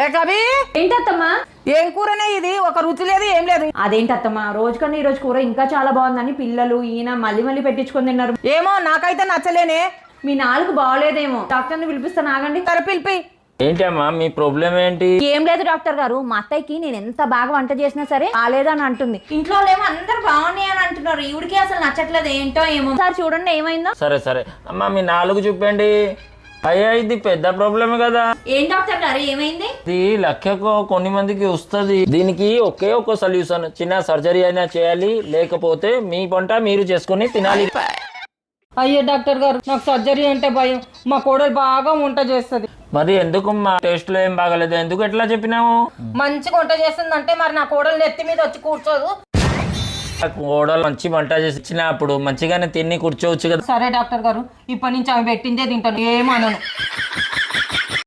ఏ కవి ఏంటత్తమ్మా? ఏం కూరనే ఇది? ఒక రుచి లేదు ఏం లేదు. అదేంటత్తమ్మా, రోజు కన్నా ఈ రోజు కూర ఇంకా చాలా బాగుందని పిల్లలు ఈయన మళ్ళీ పెట్టుకొని తిన్నారు. ఏమో నాకైతే నచ్చలేనే. మీ నాలుగు బాగోలేదేమో, డాక్టర్ని పిలిపిస్తాను ఆగండి. సరే పిలిపి. ఏంటమ్మా మీ ప్రాబ్లం ఏంటి? ఏం లేదు డాక్టర్ గారు, మా అత్తయ్యకి నేను ఎంత బాగా వంట చేసినా సరే బాలేదని అంటుంది. ఇంట్లో ఏమో అందరు బాగున్నాయి అని అంటున్నారు, ఈవిడికి అసలు నచ్చట్లేదు. ఏంటో ఏమో, సార్ చూడండి ఏమైందో. సరే సరే అమ్మా మీ నాలుగు చూపండి. అయ్యా ఇది పెద్ద ప్రాబ్లమే కదా. ఏం డాక్టర్ గారు ఏమైంది? ఇది లెక్కకు కొన్ని మందికి వస్తుంది. దీనికి ఒకే ఒక సొల్యూషన్, చిన్న సర్జరీ అయినా చేయాలి, లేకపోతే మీ వంట మీరు చేసుకుని తినాలి. అయ్యో డాక్టర్ గారు, నాకు సర్జరీ అంటే భయం. మా కోడలు బాగా వంట చేస్తుంది. మరి ఎందుకు మా టేస్ట్ లో ఏం బాగలేదు, ఎందుకు ఎట్లా చెప్పినావు? మంచిగా వంట చేస్తుంది అంటే మరి నా కోడలు నెత్తి మీద వచ్చి కూర్చోదు. కోడలు మంచి వంట చేసి ఇచ్చినప్పుడు మంచిగానే తిని కూర్చోవచ్చు కదా. సరే డాక్టర్ గారు, ఇప్పటి నుంచి ఆమె పెట్టిందే తింటాను, ఏమనను.